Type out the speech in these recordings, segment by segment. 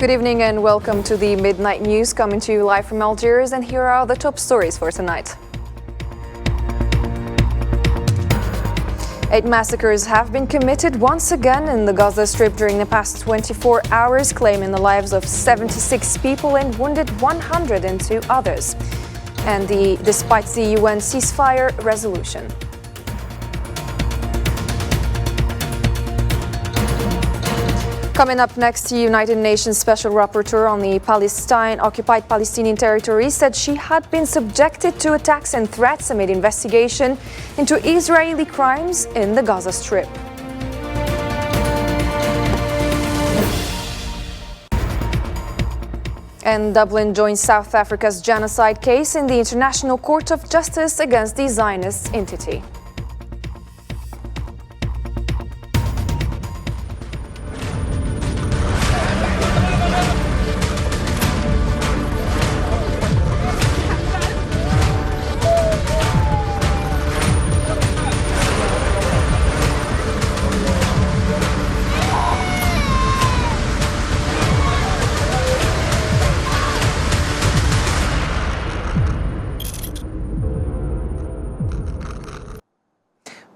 Good evening and welcome to the Midnight News, coming to you live from Algiers, and here are the top stories for tonight. 8 massacres have been committed once again in the Gaza Strip during the past 24 hours, claiming the lives of 76 people and wounded 102 others. And despite the UN ceasefire resolution. Coming up next, the United Nations Special Rapporteur on the occupied Palestinian territories said she had been subjected to attacks and threats amid investigation into Israeli crimes in the Gaza Strip. And Dublin joins South Africa's genocide case in the International Court of Justice against the Zionist entity.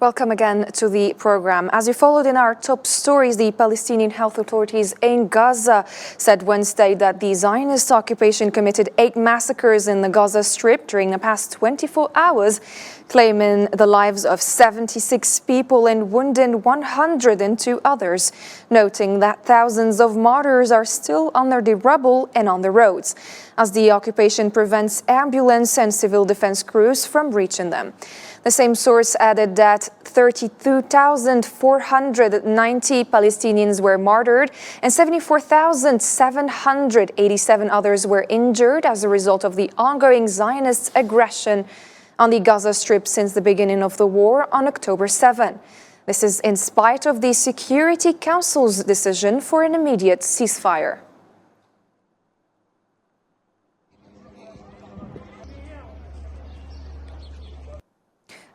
Welcome again to the program. As you followed in our top stories, the Palestinian health authorities in Gaza said Wednesday that the Zionist occupation committed 8 massacres in the Gaza Strip during the past 24 hours, claiming the lives of 76 people and wounding 102 others, noting that thousands of martyrs are still under the rubble and on the roads, as the occupation prevents ambulance and civil defense crews from reaching them. The same source added that 32,490 Palestinians were martyred and 74,787 others were injured as a result of the ongoing Zionist aggression on the Gaza Strip since the beginning of the war on October 7. This is in spite of the Security Council's decision for an immediate ceasefire.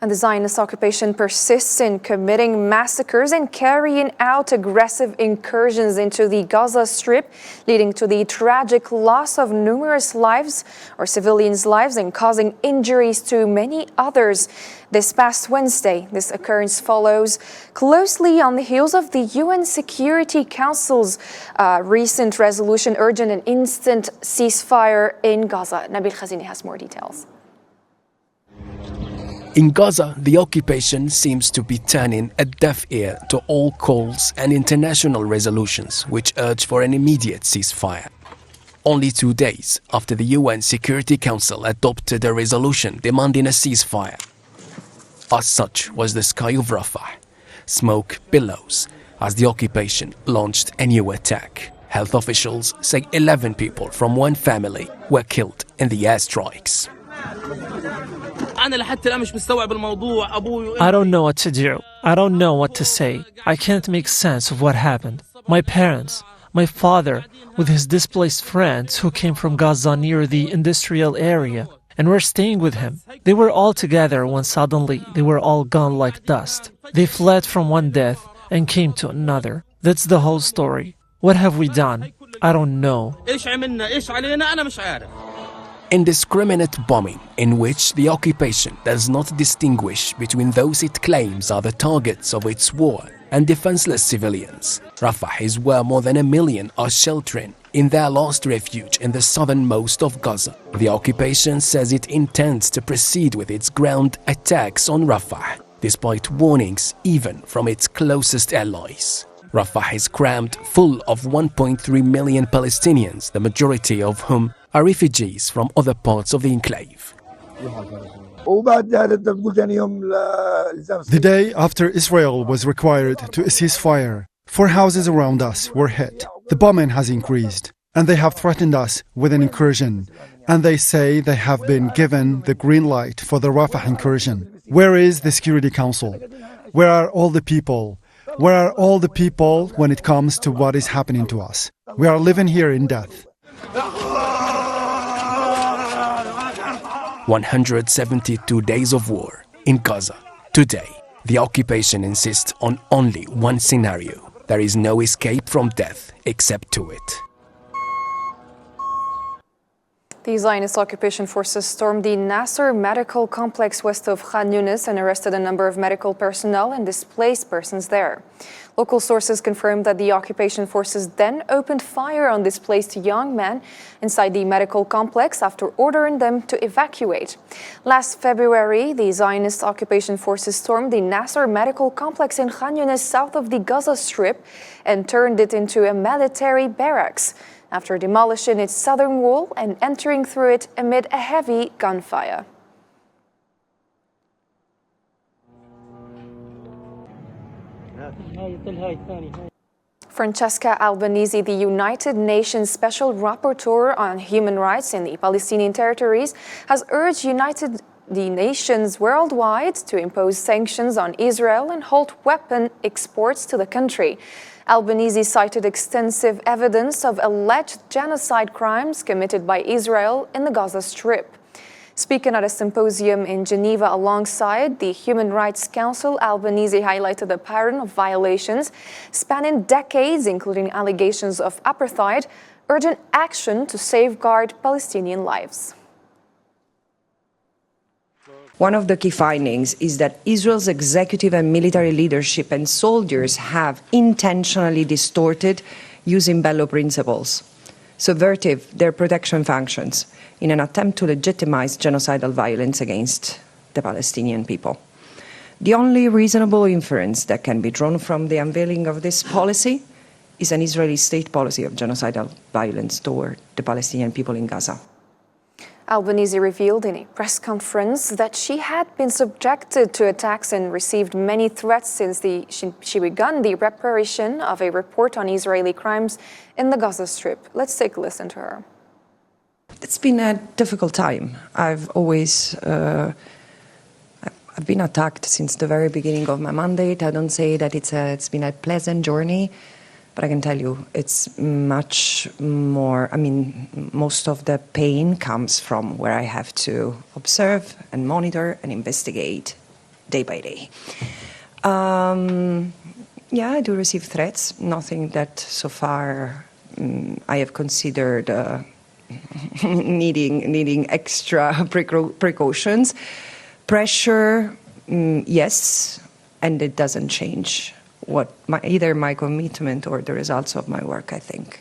And the Zionist occupation persists in committing massacres and carrying out aggressive incursions into the Gaza Strip, leading to the tragic loss of numerous lives or civilians' lives and causing injuries to many others. This past Wednesday, this occurrence follows closely on the heels of the UN Security Council's recent resolution urging an instant ceasefire in Gaza. Nabil Khazini has more details. In Gaza, the occupation seems to be turning a deaf ear to all calls and international resolutions which urge for an immediate ceasefire. Only 2 days after the UN Security Council adopted a resolution demanding a ceasefire. As such was the sky of Rafah. Smoke billows as the occupation launched a new attack. Health officials say 11 people from one family were killed in the airstrikes. I don't know what to do. I don't know what to say. I can't make sense of what happened. My parents, my father, with his displaced friends who came from Gaza near the industrial area and were staying with him. They were all together when suddenly they were all gone like dust. They fled from one death and came to another. That's the whole story. What have we done? I don't know. Indiscriminate bombing in which the occupation does not distinguish between those it claims are the targets of its war and defenseless civilians. Rafah is where more than 1 million are sheltering in their last refuge in the southernmost of Gaza. The occupation says it intends to proceed with its ground attacks on Rafah, despite warnings even from its closest allies. Rafah is crammed full of 1.3 million Palestinians, the majority of whom are refugees from other parts of the enclave. The day after Israel was required to cease fire, 4 houses around us were hit. The bombing has increased, and they have threatened us with an incursion, and they say they have been given the green light for the Rafah incursion. Where is the Security Council? Where are all the people? Where are all the people when it comes to what is happening to us? We are living here in death. 172 days of war in Gaza. Today, the occupation insists on only one scenario. There is no escape from death except to it. The Zionist occupation forces stormed the Nasser medical complex west of Khan Yunis and arrested a number of medical personnel and displaced persons there. Local sources confirmed that the occupation forces then opened fire on displaced young men inside the medical complex after ordering them to evacuate. Last February, the Zionist occupation forces stormed the Nasser medical complex in Khan Yunis south of the Gaza Strip and turned it into a military barracks, after demolishing its southern wall and entering through it amid a heavy gunfire. Francesca Albanese, the United Nations Special Rapporteur on Human Rights in the Palestinian territories, has urged the nations worldwide to impose sanctions on Israel and halt weapon exports to the country. Albanese cited extensive evidence of alleged genocide crimes committed by Israel in the Gaza Strip. Speaking at a symposium in Geneva alongside the Human Rights Council, Albanese highlighted a pattern of violations spanning decades, including allegations of apartheid, urgent action to safeguard Palestinian lives. One of the key findings is that Israel's executive and military leadership and soldiers have intentionally distorted jus in bello principles, subverted their protection functions in an attempt to legitimize genocidal violence against the Palestinian people. The only reasonable inference that can be drawn from the unveiling of this policy is an Israeli state policy of genocidal violence toward the Palestinian people in Gaza. Albanese revealed in a press conference that she had been subjected to attacks and received many threats since she began the preparation of a report on Israeli crimes in the Gaza Strip. Let's take a listen to her. It's been a difficult time. I've been attacked since the very beginning of my mandate. I don't say that it's been a pleasant journey, but I can tell you it's much more. I mean, most of the pain comes from where I have to observe and monitor and investigate day by day. Yeah, I do receive threats. Nothing that so far I have considered needing extra precautions. Pressure, yes, and it doesn't change either my commitment or the results of my work, I think.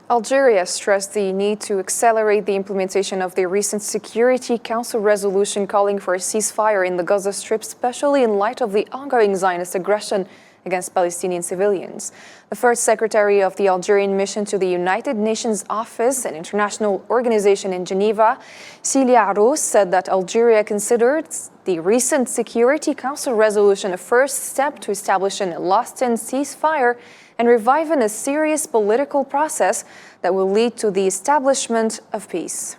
Algeria stressed the need to accelerate the implementation of the recent Security Council resolution calling for a ceasefire in the Gaza Strip, especially in light of the ongoing Zionist aggression against Palestinian civilians. The first secretary of the Algerian mission to the United Nations Office, an international organization in Geneva, Celia Arous, said that Algeria considered the recent Security Council resolution a first step to establishing a lasting ceasefire and reviving a serious political process that will lead to the establishment of peace.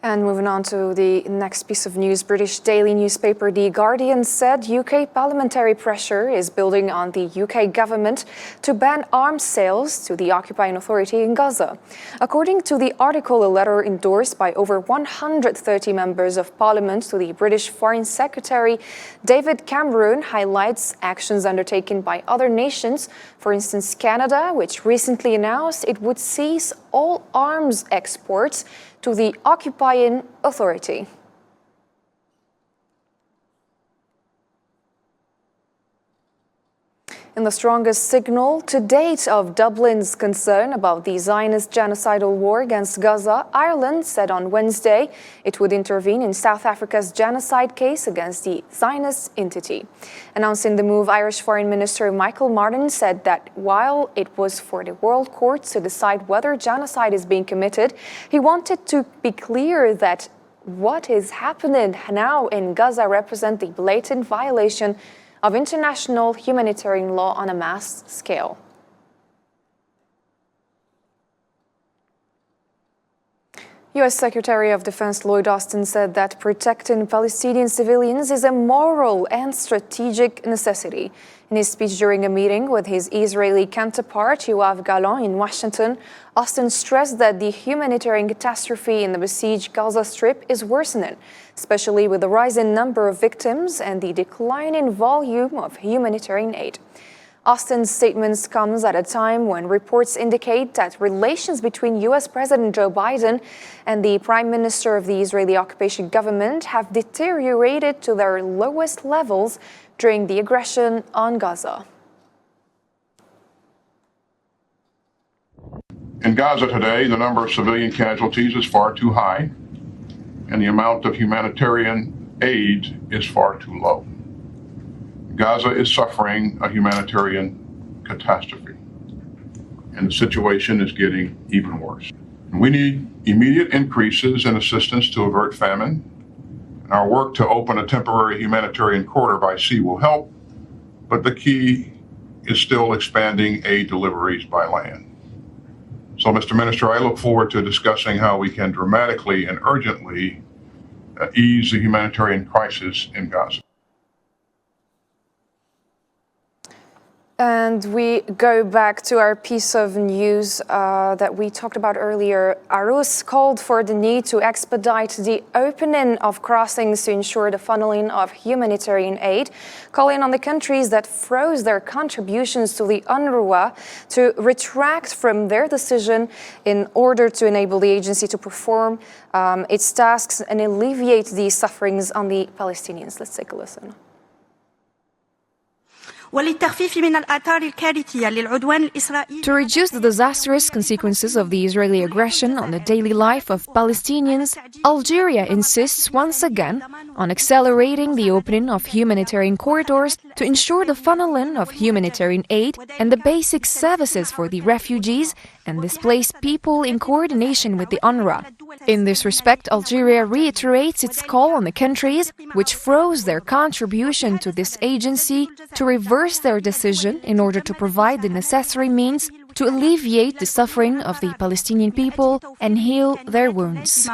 And moving on to the next piece of news, British daily newspaper The Guardian said UK parliamentary pressure is building on the UK government to ban arms sales to the occupying authority in Gaza. According to the article, a letter endorsed by over 130 members of parliament to the British Foreign Secretary David Cameron highlights actions undertaken by other nations. For instance, Canada, which recently announced it would cease all arms exports to the occupying authority. In the strongest signal to date of Dublin's concern about the Zionist genocidal war against Gaza, Ireland said on Wednesday it would intervene in South Africa's genocide case against the Zionist entity. Announcing the move, Irish Foreign Minister Michael Martin said that while it was for the World Court to decide whether genocide is being committed, he wanted to be clear that what is happening now in Gaza represents a blatant violation of international humanitarian law on a mass scale. U.S. Secretary of Defense Lloyd Austin said that protecting Palestinian civilians is a moral and strategic necessity. In his speech during a meeting with his Israeli counterpart, Yoav Gallant, in Washington, Austin stressed that the humanitarian catastrophe in the besieged Gaza Strip is worsening, especially with the rising number of victims and the declining volume of humanitarian aid. Austin's statements comes at a time when reports indicate that relations between U.S. President Joe Biden and the Prime Minister of the Israeli occupation government have deteriorated to their lowest levels during the aggression on Gaza. In Gaza today, the number of civilian casualties is far too high, and the amount of humanitarian aid is far too low. Gaza is suffering a humanitarian catastrophe, and the situation is getting even worse. We need immediate increases in assistance to avert famine. Our work to open a temporary humanitarian corridor by sea will help, but the key is still expanding aid deliveries by land. So, Mr. Minister, I look forward to discussing how we can dramatically and urgently ease the humanitarian crisis in Gaza. And we go back to our piece of news that we talked about earlier. Arus called for the need to expedite the opening of crossings to ensure the funneling of humanitarian aid, calling on the countries that froze their contributions to the UNRWA to retract from their decision in order to enable the agency to perform its tasks and alleviate the sufferings on the Palestinians. Let's take a listen. To reduce the disastrous consequences of the Israeli aggression on the daily life of Palestinians, Algeria insists once again on accelerating the opening of humanitarian corridors to ensure the funneling of humanitarian aid and the basic services for the refugees and displaced people in coordination with the UNRWA. In this respect, Algeria reiterates its call on the countries which froze their contribution to this agency to reverse their decision in order to provide the necessary means to alleviate the suffering of the Palestinian people and heal their wounds.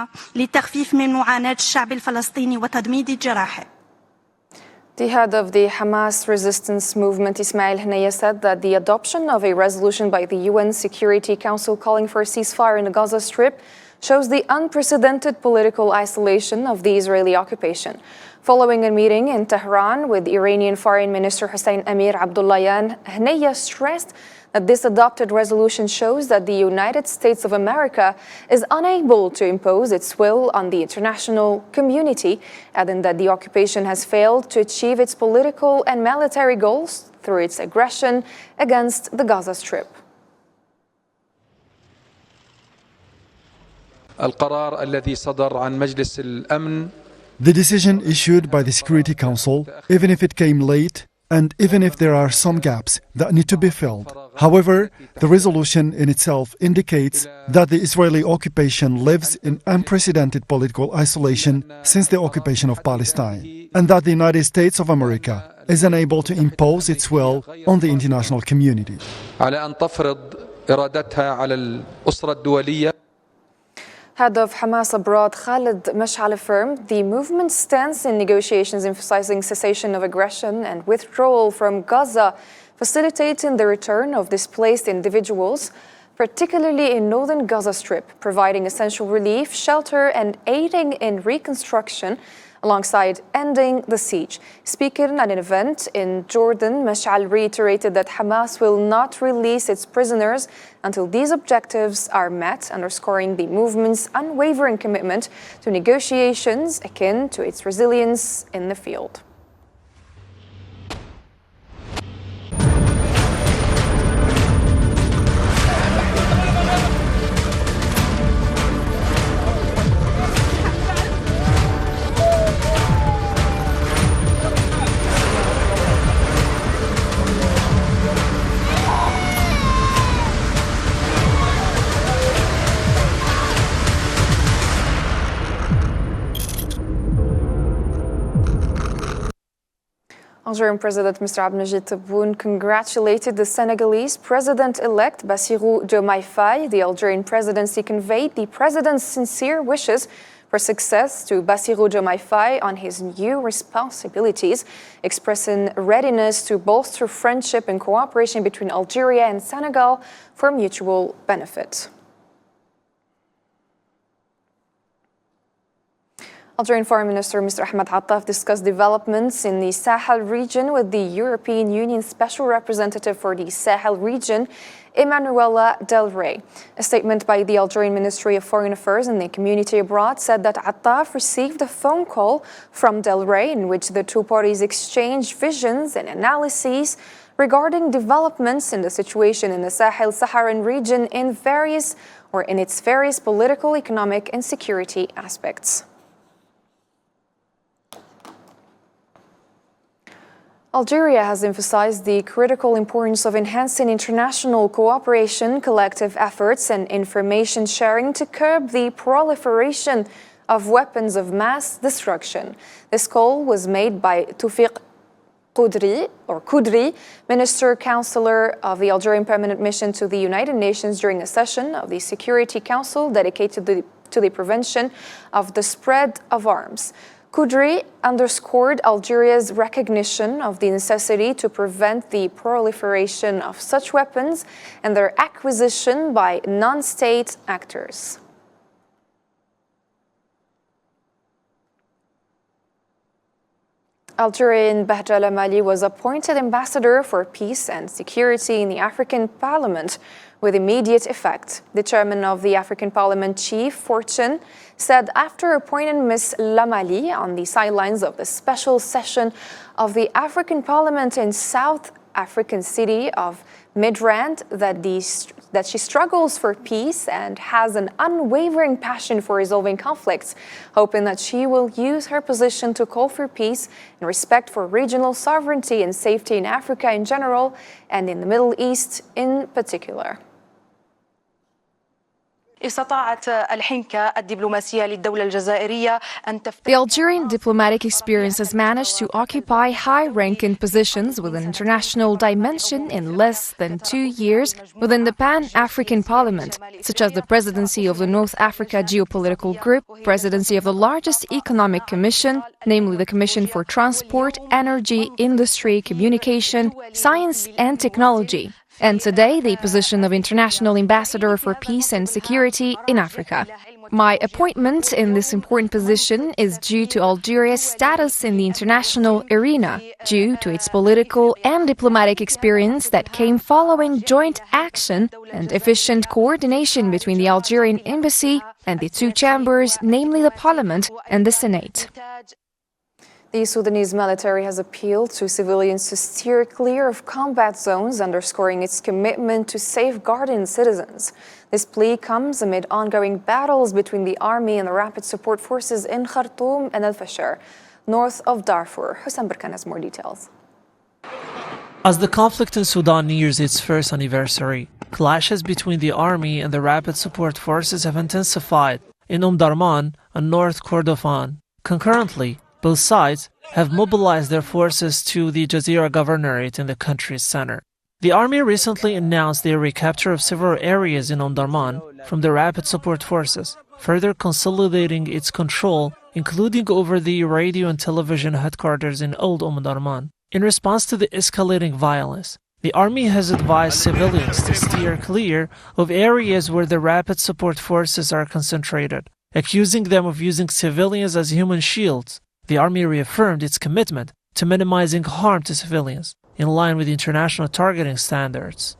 The head of the Hamas resistance movement, Ismail Haniyeh, said that the adoption of a resolution by the UN Security Council calling for a ceasefire in the Gaza Strip shows the unprecedented political isolation of the Israeli occupation. Following a meeting in Tehran with Iranian Foreign Minister Hossein Amir Abdullahian, Haniyeh stressed that this adopted resolution shows that the United States of America is unable to impose its will on the international community, adding that the occupation has failed to achieve its political and military goals through its aggression against the Gaza Strip. القرار الذي صدر عن مجلس الأمن The decision issued by the Security Council, even if it came late, and even if there are some gaps that need to be filled. However, the resolution in itself indicates that the Israeli occupation lives in unprecedented political isolation since the occupation of Palestine, and that the United States of America is unable to impose its will on the international community. على أن تفرض إرادتها على الأسرة الدولية. Head of Hamas abroad, Khalid Mash'al, affirmed the movement's stance in negotiations emphasizing cessation of aggression and withdrawal from Gaza, facilitating the return of displaced individuals, particularly in northern Gaza Strip, providing essential relief, shelter, and aiding in reconstruction, alongside ending the siege. Speaking at an event in Jordan, Mash'al reiterated that Hamas will not release its prisoners until these objectives are met, underscoring the movement's unwavering commitment to negotiations akin to its resilience in the field. Algerian President Mr. Abdelmajid Tebboune congratulated the Senegalese President-elect Bassirou Diomaye Faye. The Algerian presidency conveyed the president's sincere wishes for success to Bassirou Diomaye Faye on his new responsibilities, expressing readiness to bolster friendship and cooperation between Algeria and Senegal for mutual benefit. Algerian Foreign Minister Mr. Ahmed Attaf discussed developments in the Sahel region with the European Union Special Representative for the Sahel region, Emanuela Del Rey. A statement by the Algerian Ministry of Foreign Affairs and the Community Abroad said that Attaf received a phone call from Del Rey in which the two parties exchanged visions and analyses regarding developments in the situation in the Sahel-Saharan region in its various political, economic, and security aspects. Algeria has emphasized the critical importance of enhancing international cooperation, collective efforts, and information sharing to curb the proliferation of weapons of mass destruction. This call was made by Toufiq Koudri, Minister Counselor of the Algerian Permanent Mission to the United Nations during a session of the Security Council dedicated to the prevention of the spread of arms. Koudri underscored Algeria's recognition of the necessity to prevent the proliferation of such weapons and their acquisition by non-state actors. Algerian Bahja Lamali was appointed Ambassador for Peace and Security in the African Parliament with immediate effect. The chairman of the African Parliament, Chief Fortune, said after appointing Ms. Lamali on the sidelines of the special session of the African Parliament in South African city of Midrand that she struggles for peace and has an unwavering passion for resolving conflicts, hoping that she will use her position to call for peace and respect for regional sovereignty and safety in Africa in general and in the Middle East in particular. The Algerian diplomatic experience has managed to occupy high-ranking positions with an international dimension in less than 2 years within the Pan-African Parliament, such as the presidency of the North Africa Geopolitical Group, presidency of the largest economic commission, namely the Commission for Transport, Energy, Industry, Communication, Science and Technology, and today the position of International Ambassador for Peace and Security in Africa. My appointment in this important position is due to Algeria's status in the international arena, due to its political and diplomatic experience that came following joint action and efficient coordination between the Algerian embassy and the two chambers, namely the Parliament and the Senate. The Sudanese military has appealed to civilians to steer clear of combat zones, underscoring its commitment to safeguarding citizens. This plea comes amid ongoing battles between the army and the rapid support forces in Khartoum and Al-Fashir, north of Darfur. Hussam Barkan has more details. As the conflict in Sudan nears its first anniversary, clashes between the army and the rapid support forces have intensified in Darman and North Kordofan. Concurrently, both sides have mobilized their forces to the Jazeera Governorate in the country's center. The army recently announced the recapture of several areas in Darman from the rapid support forces, further consolidating its control, including over the radio and television headquarters in Old Darman. In response to the escalating violence, the army has advised civilians to steer clear of areas where the rapid support forces are concentrated, accusing them of using civilians as human shields. The army reaffirmed its commitment to minimizing harm to civilians, in line with international targeting standards.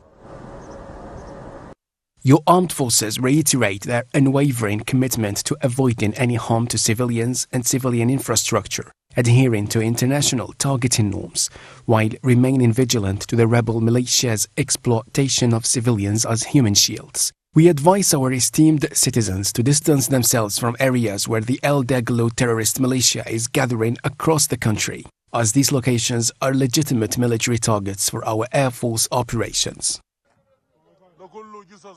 Your armed forces reiterate their unwavering commitment to avoiding any harm to civilians and civilian infrastructure, adhering to international targeting norms, while remaining vigilant to the rebel militia's exploitation of civilians as human shields. We advise our esteemed citizens to distance themselves from areas where the El Daglo terrorist militia is gathering across the country, as these locations are legitimate military targets for our Air Force operations.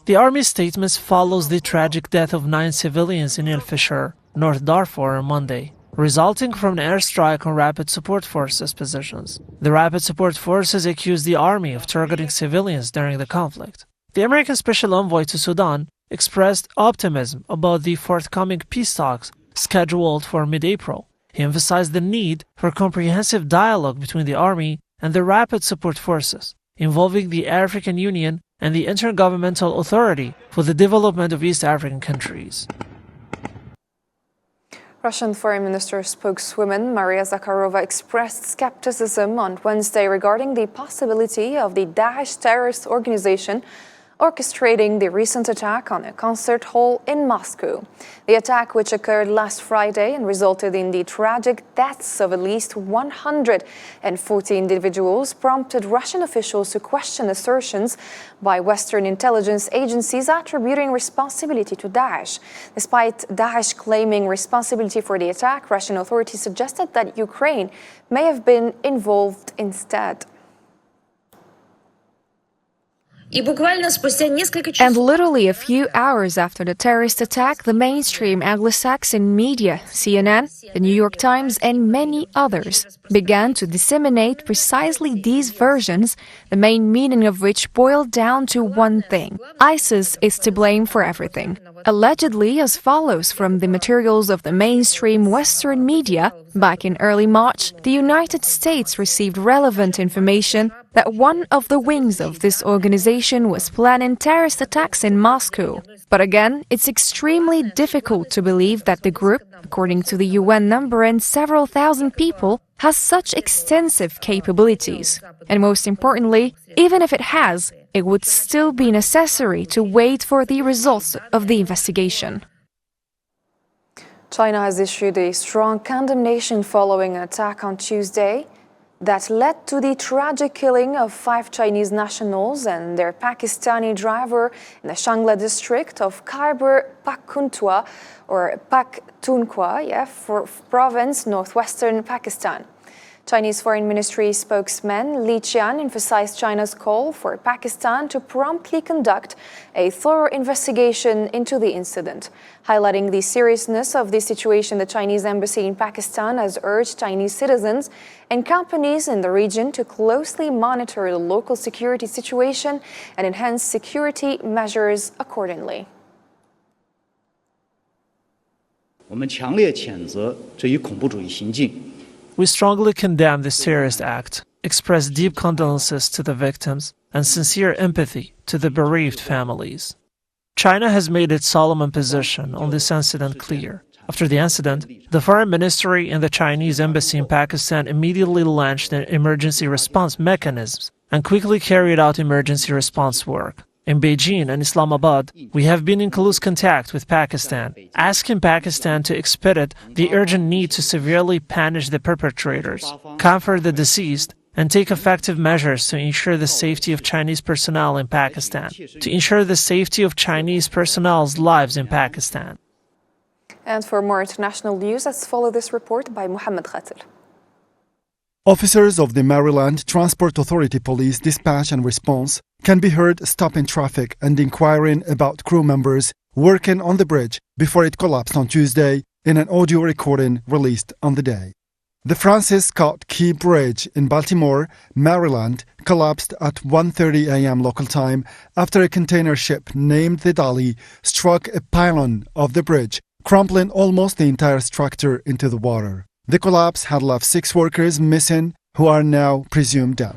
The army statement follows the tragic death of 9 civilians in El Fashir, North Darfur, on Monday. resulting from an airstrike on Rapid Support Forces positions. The Rapid Support Forces accused the army of targeting civilians during the conflict. The American Special Envoy to Sudan expressed optimism about the forthcoming peace talks scheduled for mid-April. He emphasized the need for comprehensive dialogue between the army and the Rapid Support Forces, involving the African Union and the Intergovernmental Authority for the Development of East African Countries. Russian Foreign Minister spokeswoman Maria Zakharova expressed skepticism on Wednesday regarding the possibility of the Daesh terrorist organization orchestrating the recent attack on a concert hall in Moscow. The attack, which occurred last Friday and resulted in the tragic deaths of at least 140 individuals, prompted Russian officials to question assertions by Western intelligence agencies attributing responsibility to Daesh. Despite Daesh claiming responsibility for the attack, Russian authorities suggested that Ukraine may have been involved instead. And literally a few hours after the terrorist attack, the mainstream Anglo-Saxon media, CNN, the New York Times, and many others began to disseminate precisely these versions, the main meaning of which boiled down to one thing: ISIS is to blame for everything. Allegedly as follows from the materials of the mainstream Western media, back in early March, the United States received relevant information that one of the wings of this organization was planning terrorist attacks in Moscow. But again, it's extremely difficult to believe that the group, according to the UN number and several thousand people, has such extensive capabilities. And most importantly, even if it has, it would still be necessary to wait for the results of the investigation. China has issued a strong condemnation following an attack on Tuesday that led to the tragic killing of 5 Chinese nationals and their Pakistani driver in the Shangla district of Khyber Pakhtunkhwa province, northwestern Pakistan. Chinese Foreign Ministry spokesman Li Qian emphasized China's call for Pakistan to promptly conduct a thorough investigation into the incident. Highlighting the seriousness of the situation, the Chinese embassy in Pakistan has urged Chinese citizens and companies in the region to closely monitor the local security situation and enhance security measures accordingly. 我们强烈谴责这一恐怖主义行径。 We strongly condemn this terrorist act, express deep condolences to the victims, and sincere empathy to the bereaved families. China has made its solemn position on this incident clear. After the incident, the Foreign Ministry and the Chinese Embassy in Pakistan immediately launched an emergency response mechanisms and quickly carried out emergency response work. In Beijing and Islamabad, we have been in close contact with Pakistan, asking Pakistan to expedite the urgent need to severely punish the perpetrators, comfort the deceased, and take effective measures to ensure the safety of Chinese personnel in Pakistan, to ensure the safety of Chinese personnel's lives in Pakistan. And for more international news, let's follow this report by Mohammed Khatil. Officers of the Maryland Transport Authority Police Dispatch and Response can be heard stopping traffic and inquiring about crew members working on the bridge before it collapsed on Tuesday in an audio recording released on the day. The Francis Scott Key Bridge in Baltimore, Maryland, collapsed at 1:30 a.m. local time after a container ship named the Dolly struck a pylon of the bridge, crumpling almost the entire structure into the water. The collapse had left 6 workers missing, who are now presumed dead.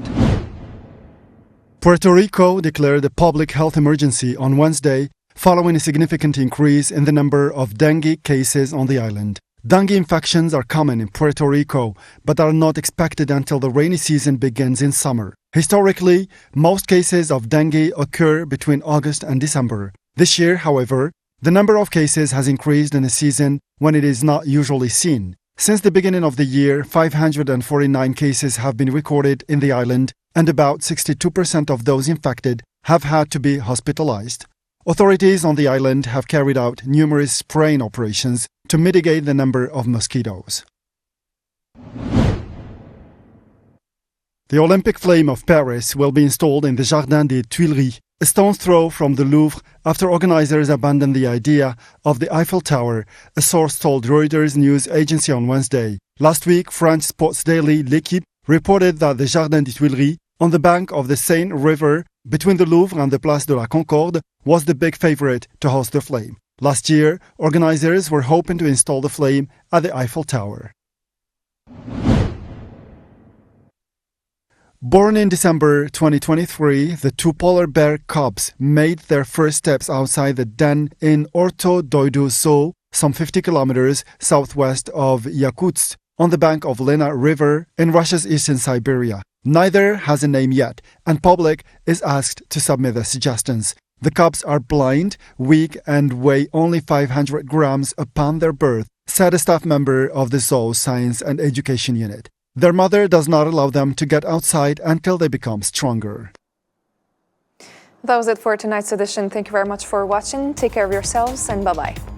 Puerto Rico declared a public health emergency on Wednesday following a significant increase in the number of dengue cases on the island. Dengue infections are common in Puerto Rico, but are not expected until the rainy season begins in summer. Historically, most cases of dengue occur between August and December. This year, however, the number of cases has increased in a season when it is not usually seen. Since the beginning of the year, 549 cases have been recorded in the island, and about 62% of those infected have had to be hospitalized. Authorities on the island have carried out numerous spraying operations to mitigate the number of mosquitoes. The Olympic flame of Paris will be installed in the Jardin des Tuileries a stone's throw from the Louvre after organizers abandoned the idea of the Eiffel Tower, a source told Reuters news agency on Wednesday. Last week, French sports daily L'Équipe reported that the Jardin des Tuileries, on the bank of the Seine River between the Louvre and the Place de la Concorde, was the big favorite to host the flame. Last year, organizers were hoping to install the flame at the Eiffel Tower. Born in December 2023, the two polar bear cubs made their first steps outside the den in Orto Doidu Zoo, some 50 kilometers southwest of Yakutsk, on the bank of Lena River in Russia's eastern Siberia. Neither has a name yet, and public is asked to submit their suggestions. The cubs are blind, weak, and weigh only 500 grams upon their birth, said a staff member of the Zoo's Science and Education Unit. Their mother does not allow them to get outside until they become stronger. That was it for tonight's edition. Thank you very much for watching. Take care of yourselves and bye-bye.